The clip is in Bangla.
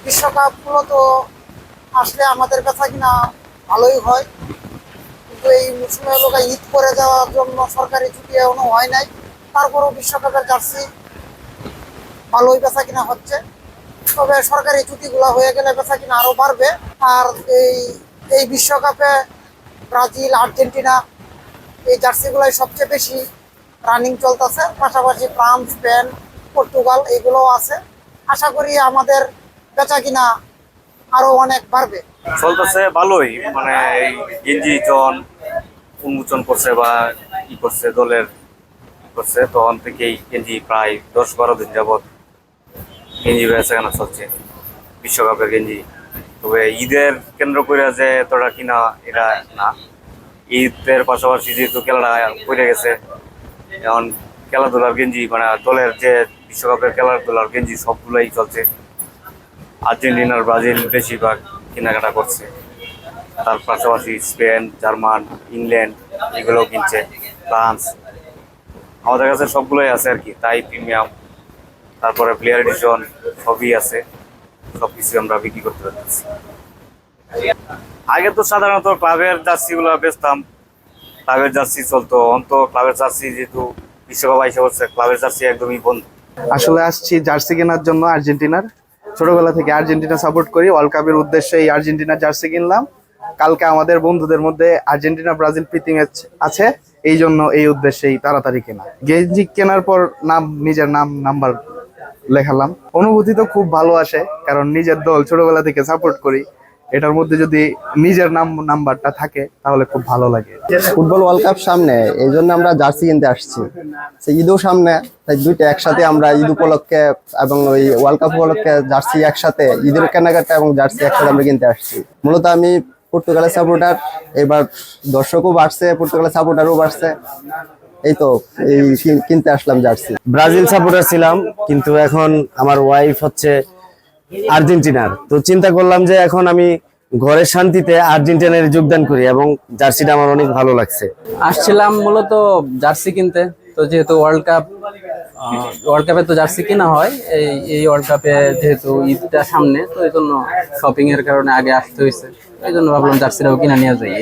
বিশ্বকাপ মূলত আসলে আমাদের বেচা কিনা ভালোই হয়, কিন্তু এই মৌসুমে লোক ঈদ করে যাওয়ার জন্য সরকারি ছুটি এখনো হয় নাই। তারপরেও বিশ্বকাপের জার্সি ভালোই বেচা কিনা হচ্ছে, তবে সরকারি ছুটিগুলো হয়ে গেলে বেচা কিনা আরো বাড়বে। আর এই এই বিশ্বকাপে ব্রাজিল, আর্জেন্টিনা এই জার্সিগুলাই সবচেয়ে বেশি রানিং চলতেছে, পাশাপাশি ফ্রান্স, স্পেন, পর্তুগাল এগুলোও আছে। আশা করি আমাদের বেচা কিনা আরো অনেক বাড়বে। চলতেছে ভালোই, মানে এই গেঞ্জি জন উন্মোচন করছে বা ই করছে দলের করছে, তখন থেকেই গেঞ্জি প্রায় 10-12 দিন যাবৎ গেঞ্জি বেচা কেনা চলছে, বিশ্বকাপের গেঞ্জি। তবে ঈদের কেন্দ্র করে যে এতটা কিনা এটা না, ঈদের পাশাপাশি যেহেতু খেলাটা পড়ে গেছে, এখন খেলাধুলার গেঞ্জি মানে দলের যে বিশ্বকাপের খেলাধুলার গেঞ্জি সবগুলোই চলছে। আর্জেন্টিনার, ব্রাজিল বেশিরভাগ কেনাকাটা করছে, তার পাশাপাশি স্পেন, জার্মান, ইংল্যান্ড এগুলোও কিনছে, ফ্রান্স। আমাদের কাছে সবগুলোই আছে আর কি, তাই প্রিমিয়াম, তারপরে প্লেয়ার এডিশন সবই আছে, সব কিছু আমরা বিক্রি করতে পারতেছি। আগে তো সাধারণত ক্লাবের জার্সিগুলো বেচতাম, ক্লাবের জার্সি চলতো, অন্ত ক্লাবের জার্সি যেহেতু বিশ্বকাপ আইসা হচ্ছে, ক্লাবের জার্সি একদমই বন্ধ। আসলে আসছি জার্সি কেনার জন্য আর্জেন্টিনার। ছোটবেলা থেকে আর্জেন্টিনা সাপোর্ট করি, ওয়ার্ল্ড কাপের উদ্দেশ্যে এই আর্জেন্টিনার জার্সি কিনলাম। কালকে আমাদের বন্ধুদের মধ্যে আর্জেন্টিনা ব্রাজিল প্রীতি ম্যাচ আছে, এই জন্য এই উদ্দেশ্যেই তাড়াতাড়ি কেনা। গেঞ্জি কেনার পর নিজের নাম্বার লেখালাম। অনুভূতি তো খুব ভালো আসে, কারণ নিজের দল ছোটবেলা থেকে সাপোর্ট করি, এটার মধ্যে যদি নিজের নাম্বারটা থাকে তাহলে খুব ভালো লাগে। ফুটবল ওয়ার্ল্ড কাপ সামনে, এই জন্য আমরা জার্সি কিনতে আসছি। ঈদও সামনে, তাই দুইটা একসাথে আমরা ঈদ উপলক্ষে এবং ওই ওয়ার্ল্ড কাপ উপলক্ষে জার্সি একসাথে, ঈদের কেনাকাটা এবং জার্সি একসাথে আমরা কিনতে আসছি। মূলত আমি পর্তুগালের সাপোর্টার, এবার দর্শকও বাড়ছে, পর্তুগালের সাপোর্টারও বাড়ছে, এই তো এই কিনতে আসলাম জার্সি। ব্রাজিল সাপোর্টার ছিলাম, কিন্তু এখন আমার ওয়াইফ হচ্ছে আর্জেন্টিনার, তো চিন্তা করলাম যে এখন আমি ঘরের শান্তিতে আর্জেন্টিনার যোগদান করি, এবং জার্সিটা আমার অনেক ভালো লাগছে। আসছিলাম মূলত জার্সি কিনতে, তো যেহেতু ওয়ার্ল্ড কাপে তো জার্সি কেনা হয়, এই ওয়ার্ল্ড কাপে যেহেতু ঈদটা সামনে, তো এই জন্য শপিং এর কারণে আগে আসতে হয়েছে, এই জন্য ভাবলাম জার্সিটাও কিনা নিয়ে যাই।